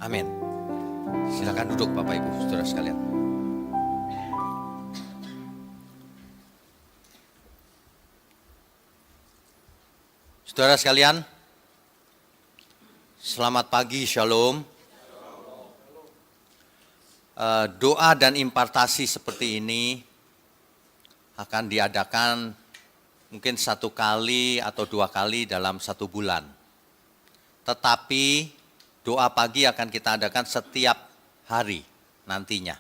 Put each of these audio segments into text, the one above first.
Amin. Silakan duduk Bapak Ibu, saudara sekalian. Saudara sekalian, selamat pagi, shalom. Doa dan impartasi seperti ini akan diadakan mungkin 1 kali atau 2 kali dalam 1 bulan. Tetapi doa pagi akan kita adakan setiap hari nantinya.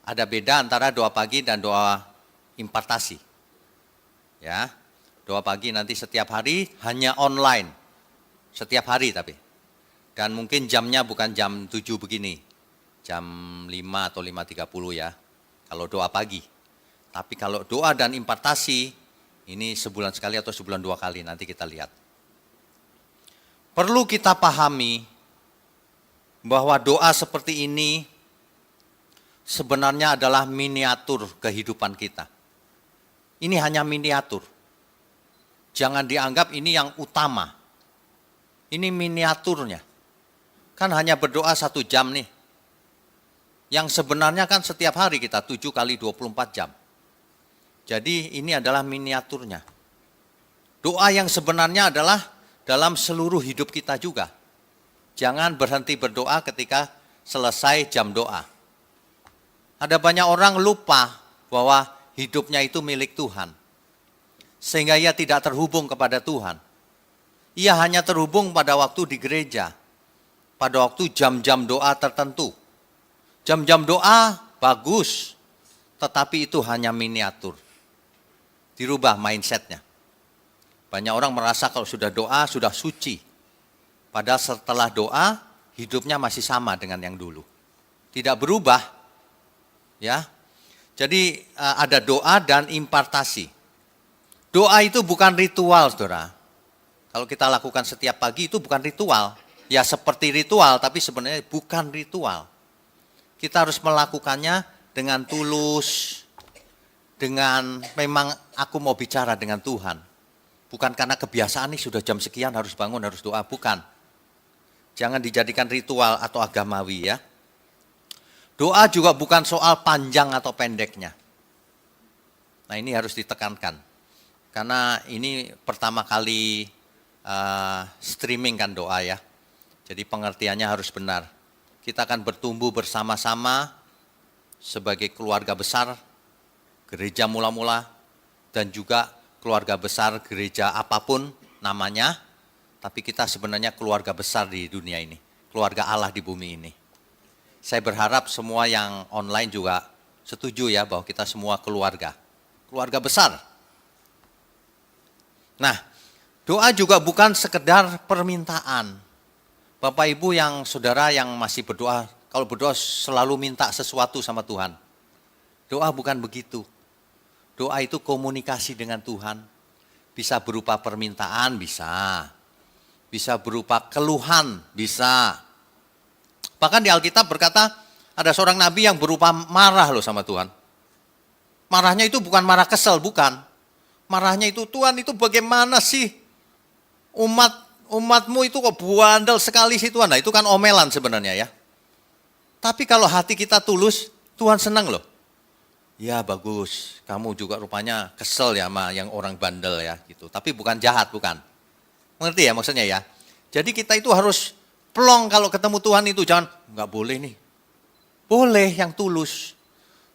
Ada beda antara doa pagi dan doa impartasi. Ya, doa pagi nanti setiap hari hanya online. Setiap hari tapi. Dan mungkin jamnya bukan jam 7 begini. Jam 5 atau 5.30 ya. Kalau doa pagi. Tapi kalau doa dan impartasi, ini sebulan sekali atau sebulan 2 kali, nanti kita lihat. Perlu kita pahami bahwa doa seperti ini sebenarnya adalah miniatur kehidupan kita. Ini hanya miniatur. Jangan dianggap ini yang utama. Ini miniaturnya. Kan hanya berdoa 1 jam nih. Yang sebenarnya kan setiap hari kita 7 kali 24 jam. Jadi ini adalah miniaturnya. Doa yang sebenarnya adalah dalam seluruh hidup kita juga. Jangan berhenti berdoa ketika selesai jam doa. Ada banyak orang lupa bahwa hidupnya itu milik Tuhan. Sehingga ia tidak terhubung kepada Tuhan. Ia hanya terhubung pada waktu di gereja. Pada waktu jam-jam doa tertentu. Jam-jam doa bagus, tetapi itu hanya miniatur. Dirubah mindsetnya. Banyak orang merasa kalau sudah doa, sudah suci. Padahal setelah doa, hidupnya masih sama dengan yang dulu. Tidak berubah. Ya. Jadi ada doa dan impartasi. Doa itu bukan ritual, saudara. Kalau kita lakukan setiap pagi itu bukan ritual. Ya seperti ritual, tapi sebenarnya bukan ritual. Kita harus melakukannya dengan tulus, dengan memang aku mau bicara dengan Tuhan. Bukan karena kebiasaan nih sudah jam sekian harus bangun, harus doa, bukan. Jangan dijadikan ritual atau agamawi ya. Doa juga bukan soal panjang atau pendeknya. Nah ini harus ditekankan. Karena ini pertama kali streaming kan doa ya. Jadi pengertiannya harus benar. Kita akan bertumbuh bersama-sama sebagai keluarga besar, gereja mula-mula, dan juga keluarga besar gereja apapun namanya, tapi kita sebenarnya keluarga besar di dunia ini, keluarga Allah di bumi ini. Saya berharap semua yang online juga setuju ya bahwa kita semua keluarga besar. Nah, doa juga bukan sekedar permintaan. Bapak Ibu yang saudara yang masih berdoa, kalau berdoa selalu minta sesuatu sama Tuhan. Doa bukan begitu. Doa itu komunikasi dengan Tuhan. Bisa berupa permintaan, bisa. Bisa berupa keluhan, bisa. Bahkan di Alkitab berkata, ada seorang nabi yang berupa marah loh sama Tuhan. Marahnya itu bukan marah kesel, bukan. Marahnya itu, Tuhan itu bagaimana sih umatmu itu kok bandel sekali sih Tuhan. Nah itu kan omelan sebenarnya ya. Tapi kalau hati kita tulus, Tuhan senang loh. Ya bagus, kamu juga rupanya kesel ya sama yang orang bandel ya gitu. Tapi bukan jahat, bukan. Mengerti ya maksudnya ya. Jadi kita itu harus plong kalau ketemu Tuhan itu. Jangan, nggak boleh nih. Boleh yang tulus.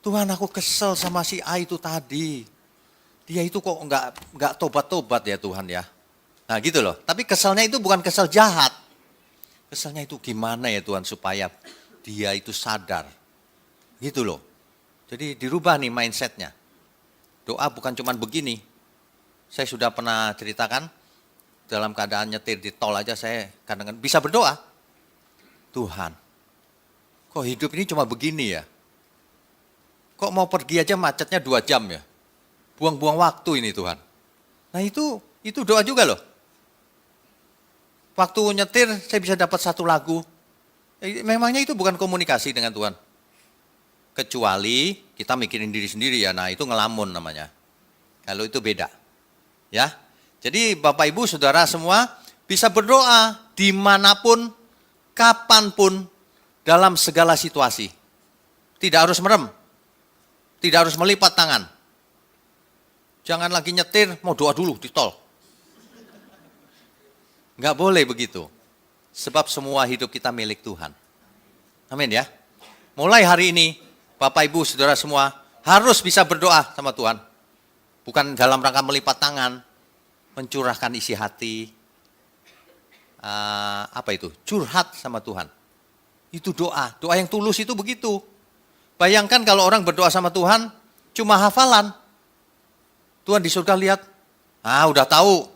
Tuhan aku kesel sama si A itu tadi. Dia itu kok nggak tobat-tobat ya Tuhan ya. Nah gitu loh, tapi keselnya itu bukan kesel jahat. Keselnya itu gimana ya Tuhan supaya dia itu sadar. Gitu loh. Jadi dirubah nih mindsetnya. Doa bukan cuma begini. Saya sudah pernah ceritakan, dalam keadaan nyetir di tol aja saya kadang-kadang bisa berdoa. Tuhan, kok hidup ini cuma begini ya? Kok mau pergi aja macetnya 2 jam ya? Buang-buang waktu ini Tuhan. Nah itu doa juga loh. Waktu nyetir saya bisa dapat 1 lagu. Memangnya itu bukan komunikasi dengan Tuhan. Kecuali kita mikirin diri sendiri ya, nah itu ngelamun namanya. Kalau itu beda. Ya, jadi Bapak Ibu Saudara semua bisa berdoa dimanapun kapanpun, dalam segala situasi. Tidak harus merem, tidak harus melipat tangan. Jangan lagi nyetir, mau doa dulu di tol. Enggak boleh begitu. Sebab semua hidup kita milik Tuhan. Amin ya. Mulai hari ini, Bapak Ibu Saudara semua harus bisa berdoa sama Tuhan. Bukan dalam rangka melipat tangan, mencurahkan isi hati, curhat sama Tuhan. Itu doa yang tulus itu begitu. Bayangkan kalau orang berdoa sama Tuhan, cuma hafalan. Tuhan di surga lihat, udah tahu,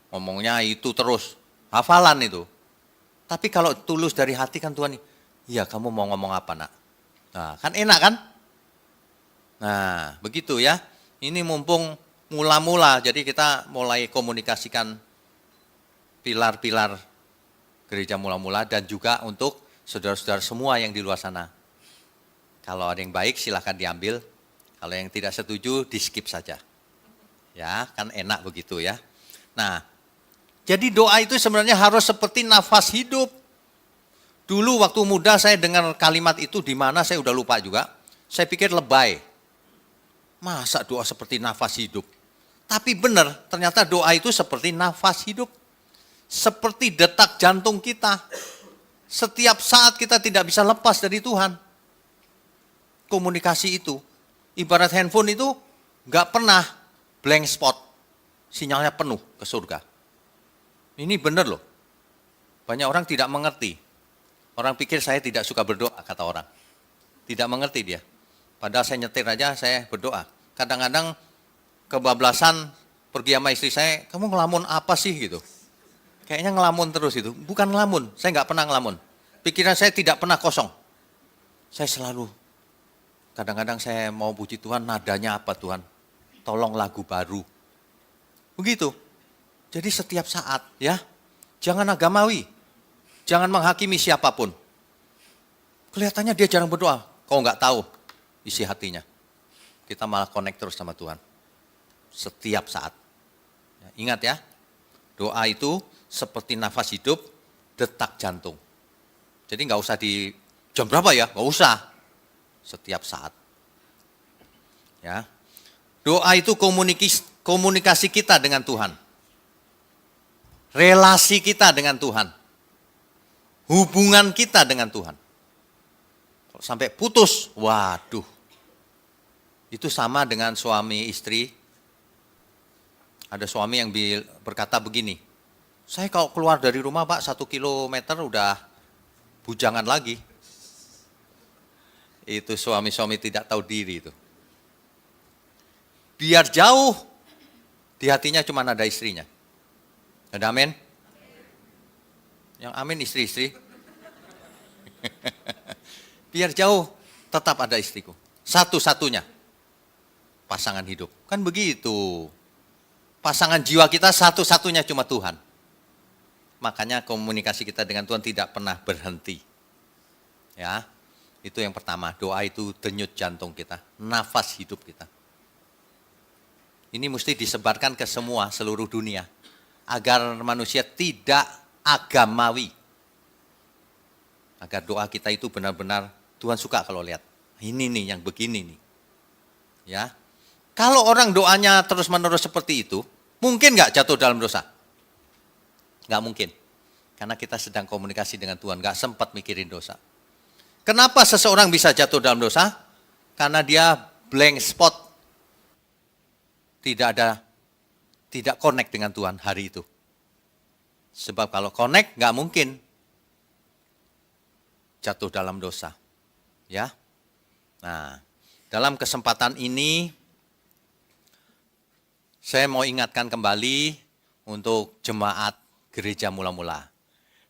ngomongnya itu terus, hafalan itu. Tapi kalau tulus dari hati kan Tuhan, iya kamu mau ngomong apa nak? Nah kan enak kan? Nah begitu ya, ini mumpung mula-mula, jadi kita mulai komunikasikan pilar-pilar gereja mula-mula dan juga untuk saudara-saudara semua yang di luar sana. Kalau ada yang baik silahkan diambil, kalau yang tidak setuju di skip saja. Ya kan enak begitu ya. Nah jadi doa itu sebenarnya harus seperti nafas hidup. Dulu waktu muda saya dengar kalimat itu di mana saya udah lupa juga. Saya pikir lebay. Masa doa seperti nafas hidup? Tapi benar, ternyata doa itu seperti nafas hidup. Seperti detak jantung kita. Setiap saat kita tidak bisa lepas dari Tuhan. Komunikasi itu, ibarat handphone itu nggak pernah blank spot. Sinyalnya penuh ke surga. Ini benar loh. Banyak orang tidak mengerti. Orang pikir saya tidak suka berdoa, kata orang. Tidak mengerti dia. Padahal saya nyetir aja, saya berdoa. Kadang-kadang kebablasan pergi sama istri saya, kamu ngelamun apa sih gitu. Kayaknya ngelamun terus itu. Bukan ngelamun, saya nggak pernah ngelamun. Pikiran saya tidak pernah kosong. Saya selalu, kadang-kadang saya mau puji Tuhan, nadanya apa Tuhan? Tolong lagu baru. Begitu. Jadi setiap saat ya, jangan agamawi. Jangan menghakimi siapapun. Kelihatannya dia jarang berdoa, kau nggak tahu isi hatinya. Kita malah connect terus sama Tuhan. Setiap saat. Ingat ya, doa itu seperti nafas hidup, detak jantung. Jadi nggak usah di jam berapa ya, nggak usah. Setiap saat. Ya, doa itu komunikasi kita dengan Tuhan. Relasi kita dengan Tuhan. Hubungan kita dengan Tuhan. Kalau sampai putus, waduh. Itu sama dengan suami istri. Ada suami yang berkata begini, saya kalau keluar dari rumah Pak 1 kilometer udah bujangan lagi. Itu suami-suami tidak tahu diri itu. Biar jauh, di hatinya cuma ada istrinya. Ada amin? Yang amin istri-istri. Biar jauh, tetap ada istriku. Satu-satunya pasangan hidup. Kan begitu. Pasangan jiwa kita satu-satunya cuma Tuhan. Makanya komunikasi kita dengan Tuhan tidak pernah berhenti. Ya, itu yang pertama. Doa itu denyut jantung kita, nafas hidup kita. Ini mesti disebarkan ke semua, seluruh dunia. Agar manusia tidak agamawi. Agar doa kita itu benar-benar Tuhan suka kalau lihat. Ini nih yang begini nih. Ya. Kalau orang doanya terus-menerus seperti itu, mungkin nggak jatuh dalam dosa? Nggak mungkin. Karena kita sedang komunikasi dengan Tuhan, nggak sempat mikirin dosa. Kenapa seseorang bisa jatuh dalam dosa? Karena dia blank spot. Tidak connect dengan Tuhan hari itu. Sebab kalau connect nggak mungkin jatuh dalam dosa. Ya. Nah, dalam kesempatan ini saya mau ingatkan kembali untuk jemaat gereja mula-mula.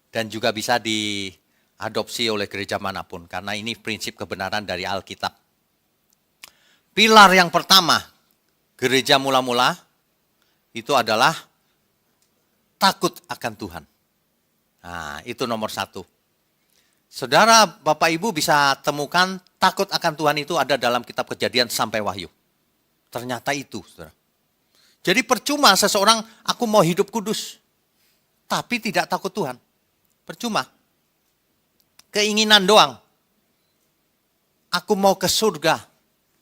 Dan juga bisa diadopsi oleh gereja manapun. Karena ini prinsip kebenaran dari Alkitab. Pilar yang pertama, gereja mula-mula, itu adalah takut akan Tuhan. Nah, itu nomor 1. Saudara, Bapak Ibu bisa temukan takut akan Tuhan itu ada dalam kitab Kejadian sampai Wahyu. Ternyata itu, saudara. Jadi percuma seseorang, aku mau hidup kudus, tapi tidak takut Tuhan. Percuma. keinginan doang. Aku mau ke surga.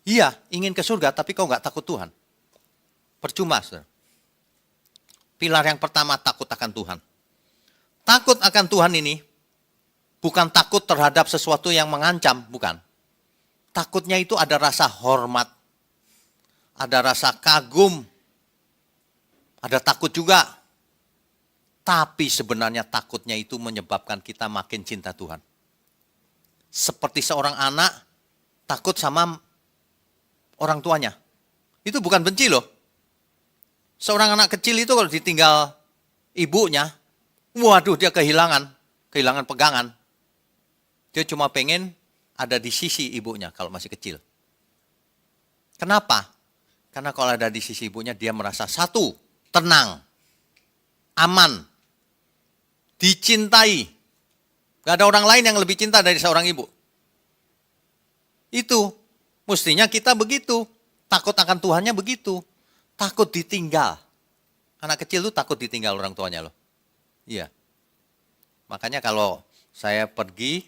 Iya, ingin ke surga, tapi kau nggak takut Tuhan. Percuma, saudara. Pilar yang pertama, takut akan Tuhan. Takut akan Tuhan ini bukan takut terhadap sesuatu yang mengancam, bukan. Takutnya itu ada rasa hormat, ada rasa kagum, ada takut juga. Tapi sebenarnya takutnya itu menyebabkan kita makin cinta Tuhan. Seperti seorang anak takut sama orang tuanya. Itu bukan benci loh. Seorang anak kecil itu kalau ditinggal ibunya, waduh dia kehilangan pegangan. Dia cuma pengen ada di sisi ibunya kalau masih kecil. Kenapa? Karena kalau ada di sisi ibunya dia merasa satu, tenang, aman, dicintai. Gak ada orang lain yang lebih cinta dari seorang ibu. Itu mestinya kita begitu. Takut akan Tuhannya begitu. Takut ditinggal. Anak kecil itu takut ditinggal orang tuanya loh. Iya. Makanya kalau saya pergi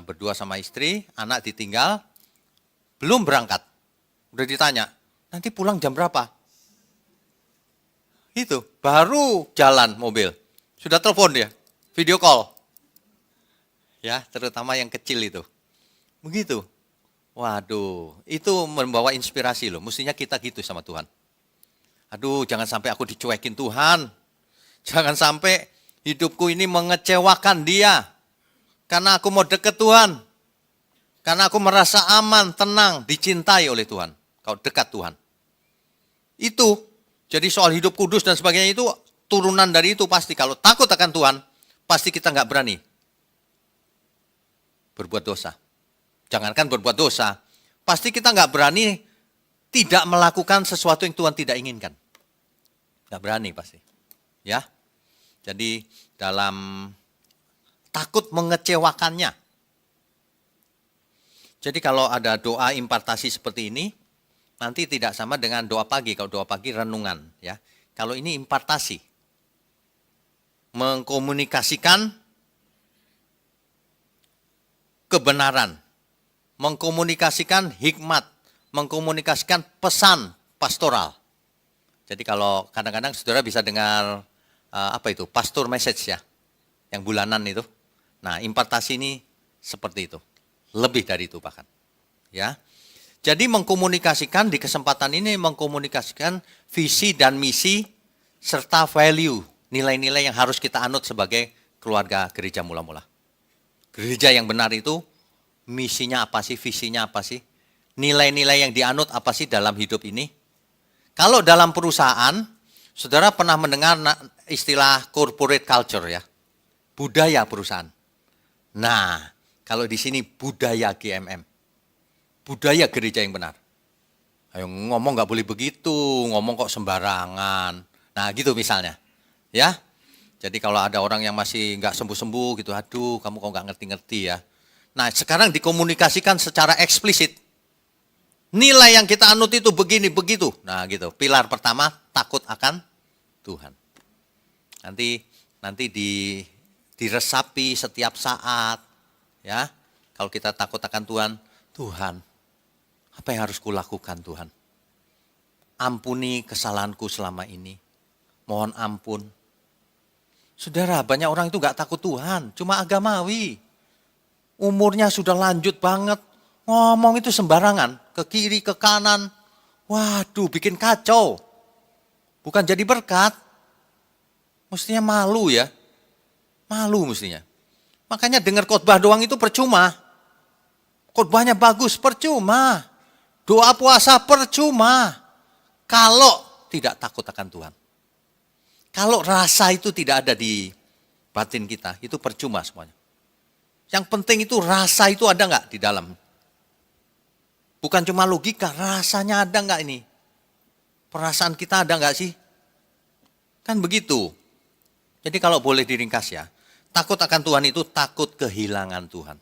berdua sama istri, anak ditinggal, belum berangkat. Udah ditanya, nanti pulang jam berapa? Itu, baru jalan mobil. Sudah telepon dia, video call. Ya, terutama yang kecil itu. Begitu. Waduh, itu membawa inspirasi loh. Mestinya kita gitu sama Tuhan. Aduh, jangan sampai aku dicuekin Tuhan. Jangan sampai hidupku ini mengecewakan Dia. Karena aku mau deket Tuhan. Karena aku merasa aman, tenang, dicintai oleh Tuhan. Kalau dekat Tuhan. Itu, jadi soal hidup kudus dan sebagainya itu turunan dari itu pasti. Kalau takut akan Tuhan, pasti kita nggak berani berbuat dosa. Jangankan berbuat dosa, pasti kita nggak berani tidak melakukan sesuatu yang Tuhan tidak inginkan. Nggak berani pasti. Ya, jadi dalam takut mengecewakannya. Jadi kalau ada doa impartasi seperti ini, nanti tidak sama dengan doa pagi. Kalau doa pagi renungan, ya. Kalau ini impartasi, mengkomunikasikan kebenaran, mengkomunikasikan hikmat, mengkomunikasikan pesan pastoral. Jadi kalau kadang-kadang saudara bisa dengar pastor message ya, yang bulanan itu. Nah, impartasi ini seperti itu, lebih dari itu bahkan. Ya, jadi mengkomunikasikan di kesempatan ini mengkomunikasikan visi dan misi serta value, nilai-nilai yang harus kita anut sebagai keluarga gereja mula-mula. Gereja yang benar itu misinya apa sih, visinya apa sih? Nilai-nilai yang dianut apa sih dalam hidup ini? Kalau dalam perusahaan, saudara pernah mendengar istilah corporate culture ya? Budaya perusahaan. Nah, kalau di sini budaya GMM. Budaya gereja yang benar. Ayo ngomong nggak boleh begitu, ngomong kok sembarangan. Nah gitu misalnya. Ya, jadi kalau ada orang yang masih nggak sembuh-sembuh gitu, aduh kamu kok nggak ngerti-ngerti ya. Nah sekarang dikomunikasikan secara eksplisit. Nilai yang kita anut itu begini, begitu. Nah gitu, pilar pertama takut akan Tuhan. Nanti diresapi setiap saat. Ya, kalau kita takut akan Tuhan, apa yang harus kulakukan Tuhan? Ampuni kesalahanku selama ini. Mohon ampun. Saudara, banyak orang itu gak takut Tuhan, cuma agamawi. Umurnya sudah lanjut banget, ngomong itu sembarangan, ke kiri, ke kanan. Waduh, bikin kacau. Bukan jadi berkat. Mestinya malu ya. Malu mestinya. Makanya dengar khotbah doang itu percuma. Khotbahnya bagus, percuma. Doa puasa percuma. Kalau tidak takut akan Tuhan. Kalau rasa itu tidak ada di batin kita, itu percuma semuanya. Yang penting itu rasa itu ada nggak di dalam. Bukan cuma logika, rasanya ada nggak ini? Perasaan kita ada nggak sih? Kan begitu. Jadi kalau boleh diringkas ya, takut akan Tuhan itu takut kehilangan Tuhan.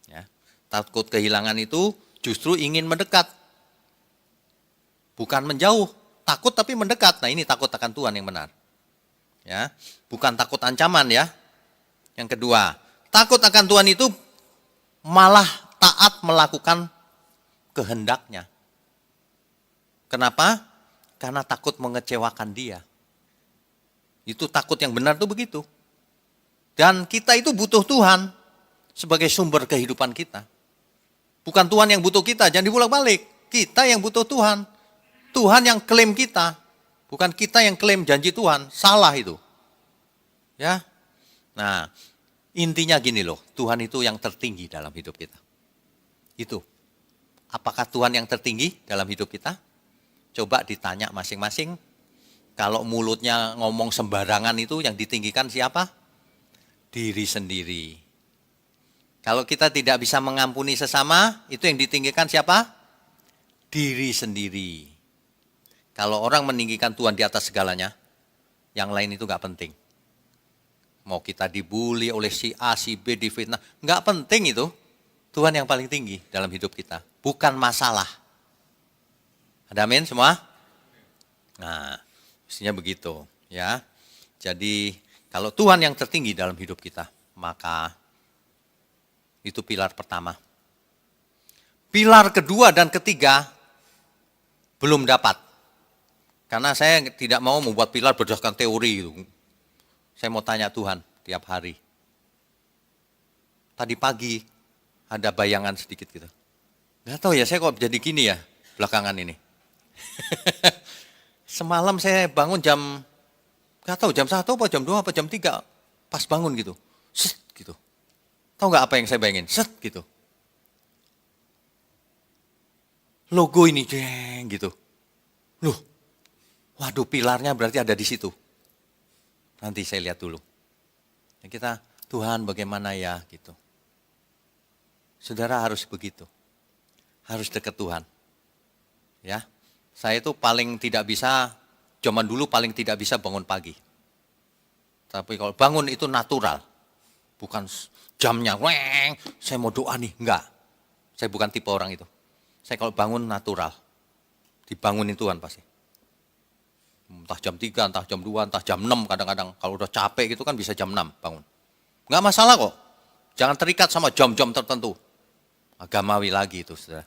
Ya, takut kehilangan itu justru ingin mendekat. Bukan menjauh, takut tapi mendekat. Nah ini takut akan Tuhan yang benar. Ya, bukan takut ancaman ya. Yang kedua, Takut akan Tuhan itu malah taat melakukan kehendaknya. Kenapa? Karena takut mengecewakan dia. Itu takut yang benar tuh begitu. Dan kita itu butuh Tuhan sebagai sumber kehidupan kita. Bukan Tuhan yang butuh kita, jangan dibulak-balik. Kita yang butuh Tuhan. Tuhan yang klaim kita, bukan kita yang klaim janji Tuhan. Salah itu. Ya. Nah, intinya gini loh, Tuhan itu yang tertinggi dalam hidup kita. Itu. Apakah Tuhan yang tertinggi dalam hidup kita? Coba ditanya masing-masing. Kalau mulutnya ngomong sembarangan itu yang ditinggikan siapa? Diri sendiri. Kalau kita tidak bisa mengampuni sesama, itu yang ditinggikan siapa? Diri sendiri. Kalau orang meninggikan Tuhan di atas segalanya, yang lain itu gak penting. Mau kita dibully oleh si A, si B, difitnah, gak penting itu. Tuhan yang paling tinggi dalam hidup kita. Bukan masalah. Ada amin semua? Nah, mestinya begitu. Ya. Jadi, kalau Tuhan yang tertinggi dalam hidup kita, maka itu pilar pertama. Pilar kedua dan ketiga belum dapat. Karena saya tidak mau membuat pilar berdasarkan teori itu. Saya mau tanya Tuhan tiap hari. Tadi pagi ada bayangan sedikit gitu. Gak tahu ya, saya kok jadi gini ya belakangan ini. Semalam saya bangun jam, gak tahu jam 1 apa jam 2 apa jam 3. Pas bangun gitu. Set gitu. Tahu gak apa yang saya bayangin? Set gitu. Logo ini jeng gitu. Loh. Waduh, pilarnya berarti ada di situ. Nanti saya lihat dulu. Dan kita, Tuhan bagaimana ya gitu. Saudara harus begitu. Harus dekat Tuhan. Ya. Saya itu paling tidak bisa, zaman dulu paling tidak bisa bangun pagi. Tapi kalau bangun itu natural. Bukan jamnya, weng, saya mau doa nih. Enggak. Saya bukan tipe orang itu. Saya kalau bangun natural. Dibangunin Tuhan pasti. Entah jam 3, entah jam 2, entah jam 6 kadang-kadang. Kalau udah capek gitu kan bisa jam 6 bangun. Enggak masalah kok. Jangan terikat sama jam-jam tertentu. Agamawi lagi itu, saudara.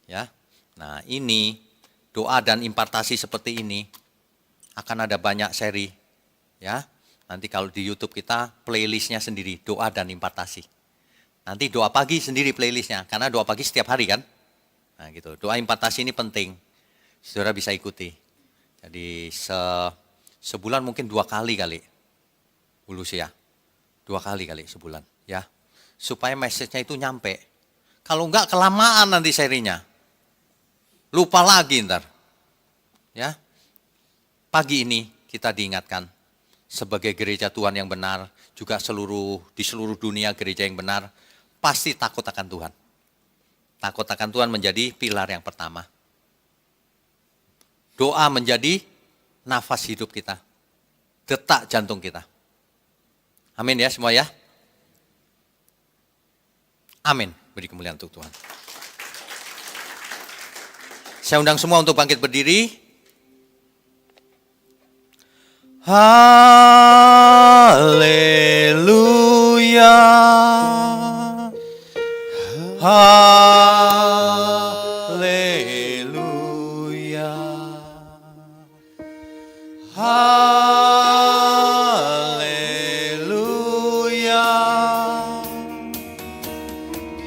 Ya. Nah, ini doa dan impartasi seperti ini akan ada banyak seri. Ya. Nanti kalau di YouTube kita playlistnya sendiri, doa dan impartasi. Nanti doa pagi sendiri playlistnya, karena doa pagi setiap hari kan. Nah gitu, doa impartasi ini penting. Saudara bisa ikuti. Jadi sebulan mungkin 2 kali Bulus ya. 2 kali sebulan ya. Supaya message-nya itu nyampe. Kalau enggak kelamaan nanti serinya. Lupa lagi ntar. Ya. Pagi ini kita diingatkan sebagai gereja Tuhan yang benar, juga di seluruh dunia gereja yang benar, pasti takut akan Tuhan. Takut akan Tuhan menjadi pilar yang pertama. Doa menjadi nafas hidup kita. Detak jantung kita. Amin ya semua ya. Amin. Beri kemuliaan untuk Tuhan. Saya undang semua untuk bangkit berdiri. Haleluya. Haleluya. Haleluya.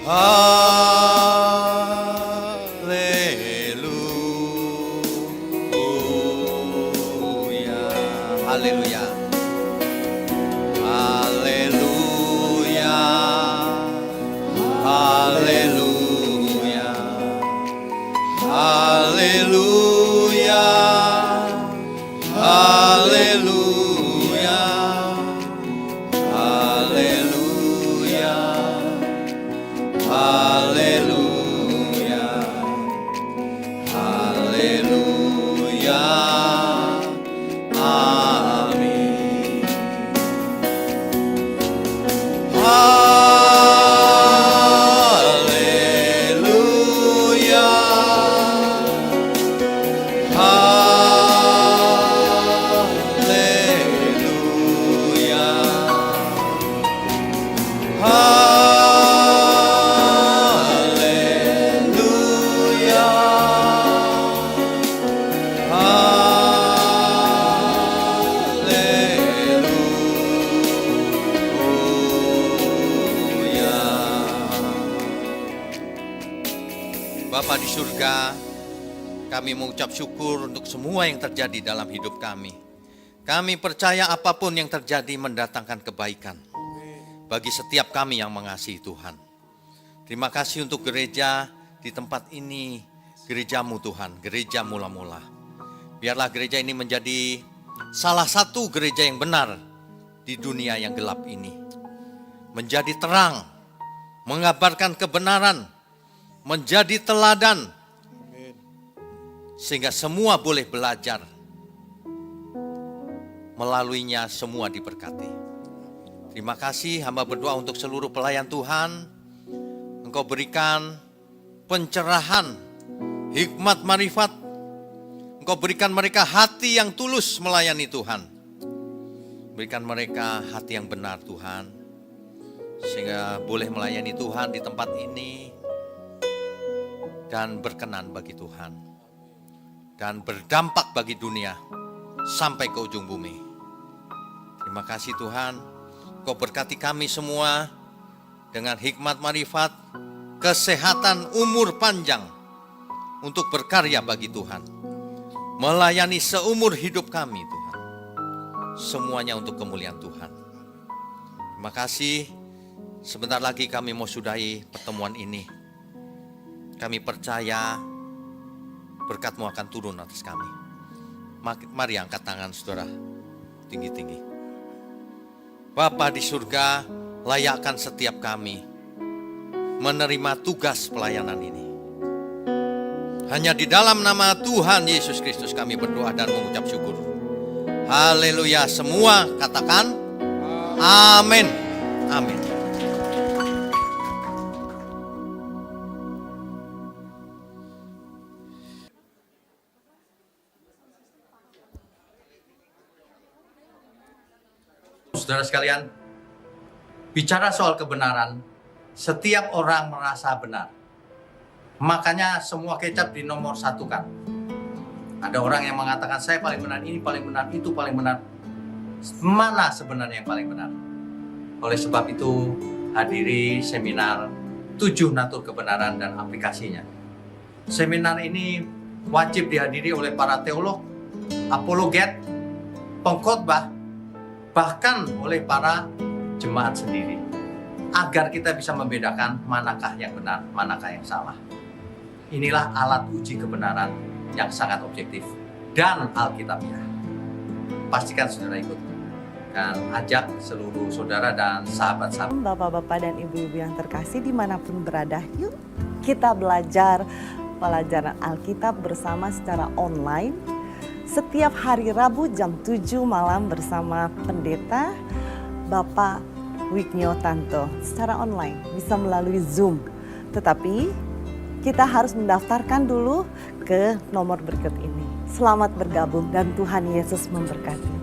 Haleluya. Haleluya. Haleluya. Haleluya. Haleluya. Haleluya. Haleluya. Bapa di surga, kami mengucap syukur untuk semua yang terjadi dalam hidup kami. Kami percaya apapun yang terjadi mendatangkan kebaikan bagi setiap kami yang mengasihi Tuhan. Terima kasih untuk gereja di tempat ini, gerejamu Tuhan, gereja mula-mula. Biarlah gereja ini menjadi salah satu gereja yang benar di dunia yang gelap ini. Menjadi terang, mengabarkan kebenaran, menjadi teladan, sehingga semua boleh belajar. Melaluinya semua diberkati. Terima kasih, hamba berdoa untuk seluruh pelayan Tuhan. Engkau berikan pencerahan, hikmat marifat. Engkau berikan mereka hati yang tulus melayani Tuhan. Berikan mereka hati yang benar Tuhan, sehingga boleh melayani Tuhan di tempat ini dan berkenan bagi Tuhan, dan berdampak bagi dunia sampai ke ujung bumi. Terima kasih Tuhan, Kau berkati kami semua dengan hikmat marifat, kesehatan, umur panjang untuk berkarya bagi Tuhan, melayani seumur hidup kami Tuhan, semuanya untuk kemuliaan Tuhan. Terima kasih. Sebentar lagi kami mau sudahi pertemuan ini. Kami percaya berkat-Mu akan turun atas kami. Mari angkat tangan saudara tinggi-tinggi. Bapa di surga, layakkan setiap kami menerima tugas pelayanan ini. Hanya di dalam nama Tuhan Yesus Kristus kami berdoa dan mengucap syukur. Haleluya. Semua katakan amin. Amin. Saudara sekalian, bicara soal kebenaran, setiap orang merasa benar. Makanya semua kecap di nomor satu kan. Ada orang yang mengatakan saya paling benar, ini paling benar, itu paling benar. Mana sebenarnya yang paling benar? Oleh sebab itu, hadiri seminar 7 natur kebenaran dan aplikasinya. Seminar ini wajib dihadiri oleh para teolog, apologet, pengkhotbah, bahkan oleh para jemaat sendiri, agar kita bisa membedakan manakah yang benar, manakah yang salah. Inilah alat uji kebenaran yang sangat objektif dan alkitabiah. Pastikan saudara ikut dan ajak seluruh saudara dan sahabat-sahabat. Bapak-bapak dan ibu-ibu yang terkasih dimanapun berada, yuk kita belajar pelajaran Alkitab bersama secara online setiap hari Rabu jam 7 malam bersama pendeta Bapak Wiknyo Tanto secara online, bisa melalui Zoom. Tetapi kita harus mendaftarkan dulu ke nomor berikut ini. Selamat bergabung dan Tuhan Yesus memberkati.